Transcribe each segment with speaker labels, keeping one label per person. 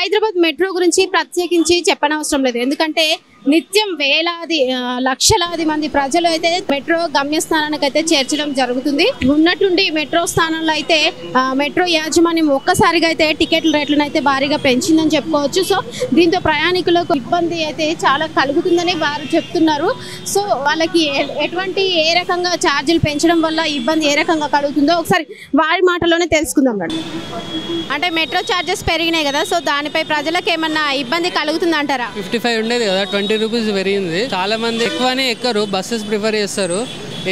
Speaker 1: Hyderabad metro గురించి ప్రత్యేకించి చెప్పనవసరం లేదు. ఎందుకంటే నిత్యం వేలాది లక్షలాది మంది ప్రజలు అయితే మెట్రో గమ్యస్థానానికి అయితే చేర్చడం జరుగుతుంది. ఉన్నట్టుండి మెట్రో స్థానంలో అయితే మెట్రో యాజమాన్యం ఒక్కసారిగా అయితే టికెట్ల రేట్లను అయితే భారీగా పెంచిందని చెప్పుకోవచ్చు. సో దీంతో ప్రయాణికులకు ఇబ్బంది అయితే చాలా కలుగుతుందని వారు చెప్తున్నారు. సో వాళ్ళకి ఎటువంటి ఏ రకంగా ఛార్జీలు పెంచడం వల్ల ఇబ్బంది ఏ రకంగా కలుగుతుందో ఒకసారి వారి మాటలోనే తెలుసుకుందాం. అంటే మెట్రో ఛార్జెస్ పెరిగినాయి కదా, సో దానిపై ప్రజలకు ఏమన్నా ఇబ్బంది కలుగుతుంది అంటారా?
Speaker 2: 55 ఉండేది కదా, 20 రూపీస్ పెరిగింది. చాలా మంది ఎక్కువనే ఎక్కరు, బస్సెస్ ప్రిఫర్ చేస్తారు.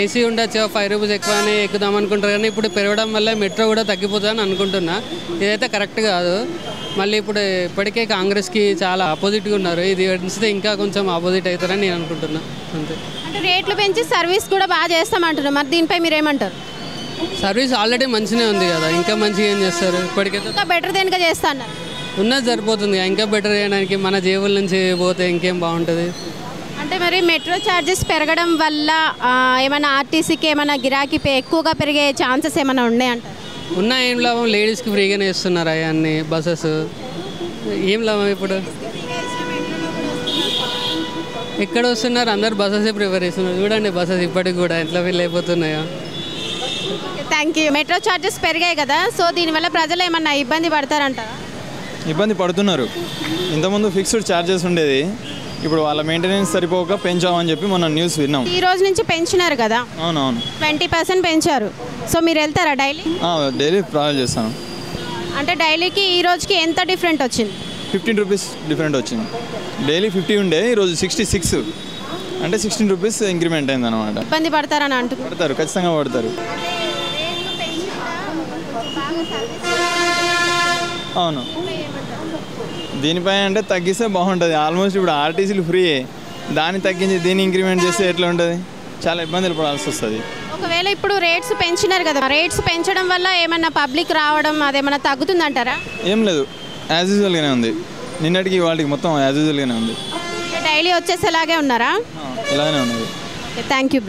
Speaker 2: ఏసీ ఉండొచ్చు 5 రూపీస్ ఎక్కువనే ఎక్కుదాం అనుకుంటారు, కానీ ఇప్పుడు పెరగడం వల్ల మెట్రో కూడా తగ్గిపోతుందని అనుకుంటున్నా. ఇదైతే కరెక్ట్ కాదు. మళ్ళీ ఇప్పుడు ఇప్పటికే కాంగ్రెస్కి చాలా ఆపోజిట్గా ఉన్నారు. ఇది పెంచితే ఇంకా కొంచెం ఆపోజిట్ అవుతారని నేను అనుకుంటున్నా. అంతే.
Speaker 1: అంటే రేట్లు పెంచి సర్వీస్ కూడా బాగా చేస్తామంటున్నారు, మరి దీనిపై మీరు ఏమంటారు?
Speaker 2: సర్వీస్ ఆల్రెడీ మంచిగా ఉంది కదా, ఇంకా మంచిగా ఏం చేస్తారు? ఇప్పటికైతే
Speaker 1: ఇంకా బెటర్ దేనిగా చేస్తా అన్నారు.
Speaker 2: ఉన్నది సరిపోతుంది, ఇంకా బెటర్ చేయడానికి మన జేబుల నుంచి పోతే ఇంకేం బాగుంటుంది.
Speaker 1: అంటే మరి మెట్రో ఛార్జెస్ పెరగడం వల్ల ఏమైనా ఆర్టీసీకి ఏమైనా గిరాకీ ఎక్కువగా పెరిగే ఛాన్సెస్ ఏమైనా ఉన్నాయంటారు?
Speaker 2: ఉన్న ఏం లాభం, లేడీస్కి ఫ్రీగానే ఇస్తున్నారు అవన్నీ బస్సెస్. ఏం లాభం ఇప్పుడు? ఎక్కడ వస్తున్నారు? అందరు బస్సెస్ ప్రిఫర్ చేస్తున్నారు. చూడండి బస్సెస్ ఇప్పటికి కూడా ఎట్లా ఫీల్ అయిపోతున్నాయో.
Speaker 1: Thank you. మెట్రో ఛార్జెస్ పెరిగాయి కదా, సో దీనివల్ల ప్రజలు ఏమన్నా ఇబ్బంది పడతారంటారా?
Speaker 3: ఇబ్బంది పడుతున్నారు. ఇంతకుముందు ఫిక్స్డ్ ఛార్జెస్ ఉండేది, ఇప్పుడు వాళ్ళ మెయింటెనెన్స్ సరిపోక పెంచామని చెప్పి మొన్న న్యూస్ విన్నాం.
Speaker 1: ఈ రోజు నుంచి పెంచినారు కదా?
Speaker 3: అవునవును,
Speaker 1: 20% పెంచారు. సో మీరు వెళ్తారా డైలీ?
Speaker 3: డైలీ ట్రావెల్ చేస్తాను.
Speaker 1: అంటే డైలీకి ఈ రోజుకి ఎంత డిఫరెంట్ వచ్చింది?
Speaker 3: 15 రూపీస్ డిఫరెంట్ వచ్చింది. డైలీ 50 ఉండే, ఈరోజు 66, అంటే 16 రూపీస్ ఇంక్రిమెంట్ అయింది అనమాట.
Speaker 1: ఇబ్బంది పడతారని అంటున్నారు.
Speaker 3: పడతారు, ఖచ్చితంగా పడతారు. అవును, దీనిపై అంటే తగ్గిస్తే బాగుంటుంది. ఆల్మోస్ట్ ఇప్పుడు ఆర్టీసీలు ఫ్రీ, దాన్ని తగ్గించి దీన్ని ఇంక్రిమెంట్ చేస్తే ఎట్లా ఉంటుంది? చాలా ఇబ్బందులు పడాల్సి వస్తుంది.
Speaker 1: ఒకవేళ ఇప్పుడు రేట్స్ పెంచినారు కదా, రేట్స్ పెంచడం వల్ల ఏమన్నా పబ్లిక్ రావడం అదేమన్నా తగ్గుతుందంటారా?
Speaker 3: ఏం లేదు, యాజ్ యూజువల్గానే ఉంది. నిన్నటికి వాటికి మొత్తం యాజ్ యూజువల్గానే ఉంది.
Speaker 1: డైలీ వచ్చేసేలాగే ఉన్నారా?
Speaker 3: ఇలానే ఉన్నది.
Speaker 1: Thank you.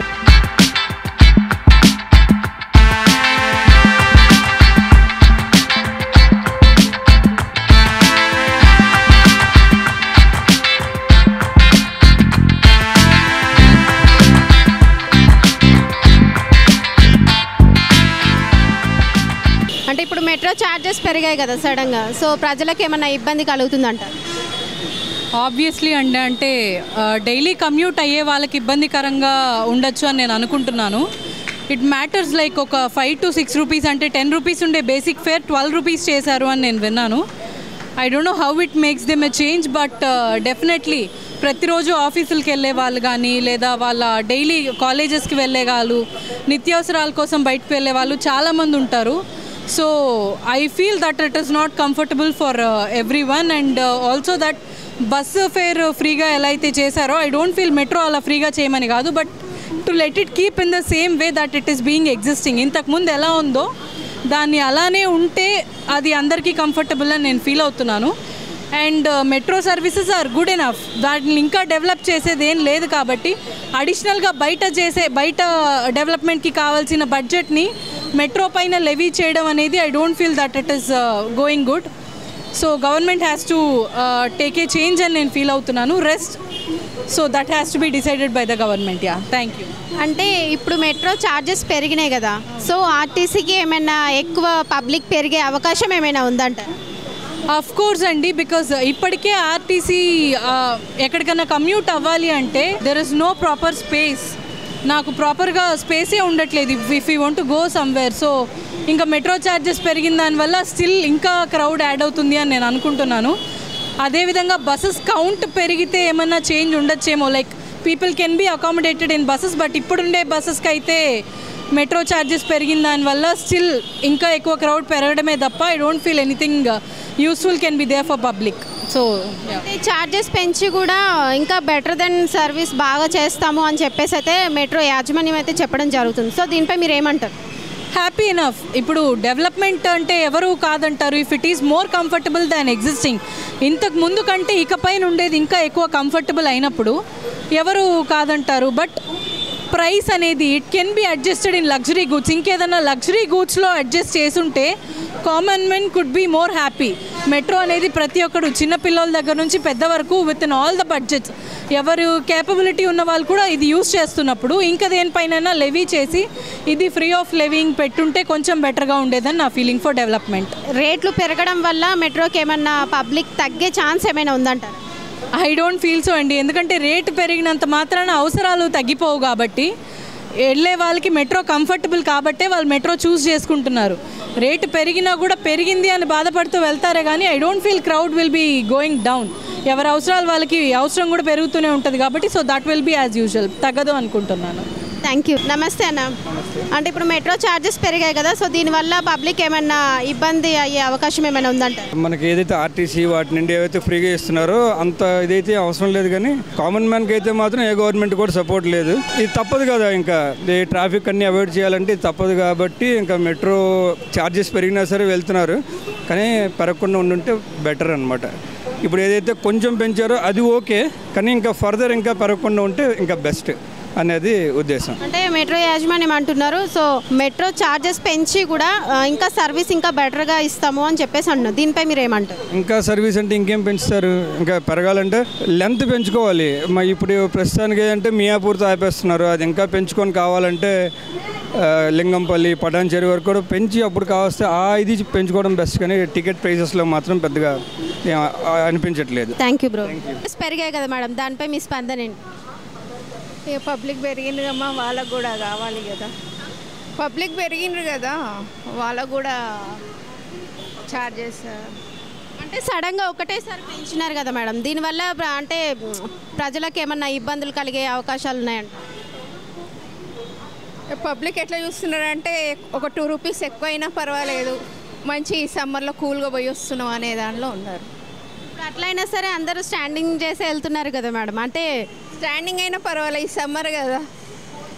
Speaker 1: అంటే ఇప్పుడు మెట్రో ఛార్జెస్ పెరిగాయి కదా సడన్గా, సో ప్రజలకు ఏమన్నా ఇబ్బంది కలుగుతుందంట?
Speaker 4: ఆబ్వియస్లీ అంటే డైలీ కమ్యూట్ అయ్యే వాళ్ళకి ఇబ్బందికరంగా ఉండొచ్చు అని నేను అనుకుంటున్నాను. ఇట్ మ్యాటర్స్ లైక్ ఒక 5 to 6 రూపీస్, అంటే 10 రూపీస్ ఉండే బేసిక్ ఫేర్ 12 రూపీస్ చేశారు అని నేను విన్నాను. I don't know how it makes them a change, but definitely ప్రతిరోజు ఆఫీసులకి వెళ్ళే వాళ్ళు కానీ, లేదా వాళ్ళ డైలీ కాలేజెస్కి వెళ్ళే వాళ్ళు, నిత్యావసరాల కోసం బయటకు వెళ్ళే వాళ్ళు చాలామంది ఉంటారు. So I feel that it is not comfortable for everyone, and also that bus fair ఫ్రీగా ఎలా అయితే చేశారో ఐ డోంట్ ఫీల్ మెట్రో అలా ఫ్రీగా చేయమని కాదు, but to let it keep in the same way that it is being existing. ఇంతకుముందు ఎలా ఉందో దాన్ని అలానే ఉంటే అది అందరికీ కంఫర్టబుల్ అని నేను ఫీల్ అవుతున్నాను. And metro services are good enough, దాన్ని ఇంకా డెవలప్ చేసేది ఏం లేదు. కాబట్టి అడిషనల్గా బయట డెవలప్మెంట్కి కావాల్సిన బడ్జెట్ని మెట్రో పైన లెవీ చేయడం అనేది I don't feel that it is going good. So government has to take a change అని నేను ఫీల్ అవుతున్నాను. Rest so that has to be decided by the government. Yeah, thank you.
Speaker 1: అంటే ఇప్పుడు metro charges పెరిగినాయి కదా, so ఆర్టీసీకి ఏమైనా ఎక్కువ పబ్లిక్ పెరిగే అవకాశం ఏమైనా ఉందంటారు?
Speaker 4: ఆఫ్ కోర్స్ అండి, బికాజ్ ఇప్పటికే ఆర్టీసీ ఎక్కడికైనా కమ్యూట్ అవ్వాలి అంటే there is no proper space. నాకు ప్రాపర్గా స్పేసే ఉండట్లేదు if you want to go somewhere. So ఇంకా మెట్రో ఛార్జెస్ పెరిగిన దానివల్ల స్టిల్ ఇంకా క్రౌడ్ యాడ్ అవుతుంది అని నేను అనుకుంటున్నాను. అదేవిధంగా బస్సెస్ కౌంట్ పెరిగితే ఏమన్నా చేంజ్ ఉండొచ్చేమో, like people can be accommodated in buses, but ఇప్పుడుండే బస్సెస్కి అయితే మెట్రో ఛార్జెస్ పెరిగిన దానివల్ల స్టిల్ ఇంకా ఎక్కువ క్రౌడ్ పెరగడమే తప్ప I don't feel anything useful can be there for public. So
Speaker 1: charges పెంచి కూడా ఇంకా బెటర్ దెన్ సర్వీస్ బాగా చేస్తాము అని చెప్పేసి అయితే మెట్రో యాజమాన్యం అయితే చెప్పడం జరుగుతుంది. సో దీనిపై మీరు ఏమంటారు?
Speaker 4: Happy enough. ఇప్పుడు డెవలప్మెంట్ అంటే ఎవరు కాదంటారు if it is more comfortable than existing. ఇంతకు ముందు కంటే ఇకపైన ఉండేది ఇంకా ఎక్కువ కంఫర్టబుల్ అయినప్పుడు ఎవరు కాదంటారు. బట్ ప్రైస్ అనేది it can be adjusted in luxury goods. ఇంకేదన్నా లగ్జరీ గూడ్స్లో అడ్జస్ట్ చేసుంటే common men could be more happy. Metro అనేది ప్రతి ఒక్కరు చిన్నపిల్లల దగ్గర నుంచి పెద్ద వరకు with in all the budgets ఎవరు కేపబిలిటీ ఉన్న వాళ్ళు కూడా ఇది యూస్ చేస్తున్నప్పుడు ఇంకా దేనిపైన లెవీ చేసి ఇది ఫ్రీ ఆఫ్ లెవింగ్ పెట్టుంటే కొంచెం బెటర్గా ఉండేదని నా ఫీలింగ్ ఫర్ డెవలప్మెంట్.
Speaker 1: రేట్లు పెరగడం వల్ల మెట్రోకి ఏమన్నా పబ్లిక్ తగ్గే ఛాన్స్ ఏమైనా ఉందంటారు?
Speaker 4: ఐ డోంట్ ఫీల్ సో అండి. ఎందుకంటే రేటు పెరిగినంత మాత్రాన అవసరాలు తగ్గిపోవు కాబట్టి వెళ్ళే వాళ్ళకి మెట్రో కంఫర్టబుల్ కాబట్టే వాళ్ళు మెట్రో చూస్ చేసుకుంటున్నారు. రేటు పెరిగినా కూడా పెరిగింది అని బాధపడుతూ వెళ్తారే కానీ I don't feel crowd will be going down. ఎవరి అవసరాలు వాళ్ళకి అవసరం కూడా పెరుగుతూనే ఉంటుంది కాబట్టి so that will be as usual, తగ్గదు అనుకుంటున్నాను.
Speaker 1: Thank you. నమస్తే అన్న. అంటే ఇప్పుడు మెట్రో ఛార్జెస్ పెరిగాయి కదా, సో దీనివల్ల పబ్లిక్ ఏమన్నా ఇబ్బంది అయ్యే అవకాశం ఏమైనా ఉందంటారు?
Speaker 5: మనకి ఏదైతే ఆర్టీసీ వాటి నుండి ఏవైతే ఫ్రీగా ఇస్తున్నారో అంత ఇదైతే అవసరం లేదు, కానీ కామన్ మ్యాన్కి అయితే మాత్రం ఏ గవర్నమెంట్ కూడా సపోర్ట్ లేదు. ఇది తప్పదు కదా, ఇంకా ఈ ట్రాఫిక్ అన్ని అవాయిడ్ చేయాలంటే ఇది తప్పదు కాబట్టి ఇంకా మెట్రో ఛార్జెస్ పెరిగినా సరే వెళ్తున్నారు, కానీ పెరగకుండా ఉండుంటే బెటర్ అనమాట. ఇప్పుడు ఏదైతే కొంచెం పెంచారో అది ఓకే, కానీ ఇంకా ఫర్దర్ ఇంకా పెరగకుండా ఉంటే ఇంకా బెస్ట్ అనేది ఉద్దేశం.
Speaker 1: అంటే మెట్రో యాజమాన్యం అంటున్నారు, సో మెట్రో ఛార్జెస్ పెంచి కూడా ఇంకా సర్వీస్ ఇంకా బెటర్గా ఇస్తాము అని చెప్పేసి అంటున్నారు. దీనిపై మీరు ఏమంటారు?
Speaker 5: ఇంకా సర్వీస్ అంటే ఇంకేం పెంచుతారు, ఇంకా పెరగాలంటే లెంత్ పెంచుకోవాలి. ఇప్పుడు ప్రస్తుతానికి ఏంటంటే మియాపూర్తో ఆపేస్తున్నారు, అది ఇంకా పెంచుకొని కావాలంటే లింగంపల్లి పటాన్చేరి వరకు కూడా పెంచి అప్పుడు కావస్తే ఇది పెంచుకోవడం బెస్ట్, కానీ టికెట్ ప్రైసెస్లో మాత్రం పెద్దగా అనిపించట్లేదు.
Speaker 1: Thank you bro. పెరిగాయి కదా మేడం, దానిపై మీ స్పందన ఏంటి?
Speaker 6: ఇక పబ్లిక్ పెరిగిండ్రమ్మా, వాళ్ళకు కూడా కావాలి కదా. పబ్లిక్ పెరిగిండ్రు కదా, వాళ్ళకు కూడా ఛార్జెస్
Speaker 1: అంటే సడన్గా ఒకటేసారి పెంచినారు కదా మేడం, దీనివల్ల అంటే ప్రజలకు ఏమన్నా ఇబ్బందులు కలిగే అవకాశాలు ఉన్నాయంట?
Speaker 6: పబ్లిక్ ఎట్లా చూస్తున్నారంటే ఒక 2 రూపీస్ ఎక్కువైనా పర్వాలేదు, మంచి సమ్మర్లో కూల్గా పోయి వస్తున్నాం అనే దానిలో ఉన్నారు.
Speaker 1: ఇప్పుడు అట్లయినా సరే అందరూ స్టాండింగ్ చేసి వెళ్తున్నారు కదా మేడం, అంటే
Speaker 6: స్టాండింగ్ అయినా పర్వాలేదు, ఈ సమ్మర్ కదా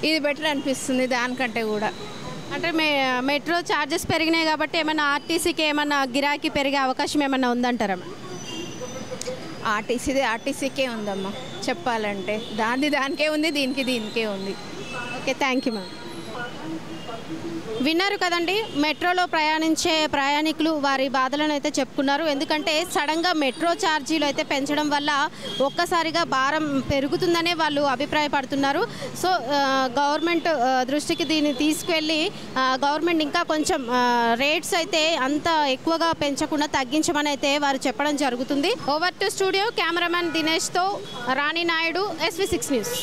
Speaker 6: ఇది బెటర్ అనిపిస్తుంది దానికంటే కూడా.
Speaker 1: అంటే మెట్రో ఛార్జెస్ పెరిగినాయి కాబట్టి ఏమన్నా ఆర్టీసీకి ఏమన్నా గిరాకీ పెరిగే అవకాశం ఏమన్నా ఉందంటారా?
Speaker 6: ఆర్టీసీకే ఉందమ్మా చెప్పాలంటే, దానికే ఉంది, దీనికే ఉంది.
Speaker 1: Okay, thank you ma'am. విన్నారు కదండి, మెట్రోలో ప్రయాణించే ప్రయాణికులు వారి బాధలను అయితే చెప్పుకున్నారు. ఎందుకంటే సడన్గా మెట్రో ఛార్జీలు అయితే పెంచడం వల్ల ఒక్కసారిగా భారం పెరుగుతుందనే వాళ్ళు అభిప్రాయపడుతున్నారు. సో గవర్నమెంట్ దృష్టికి దీన్ని తీసుకువెళ్ళి గవర్నమెంట్ ఇంకా కొంచెం రేట్స్ అయితే అంత ఎక్కువగా పెంచకుండా తగ్గించమని అయితే వారు చెప్పడం జరుగుతుంది. ఓవర్ టు స్టూడియో, కెమెరామెన్ దినేష్తో రాణి నాయుడు, SV6 న్యూస్.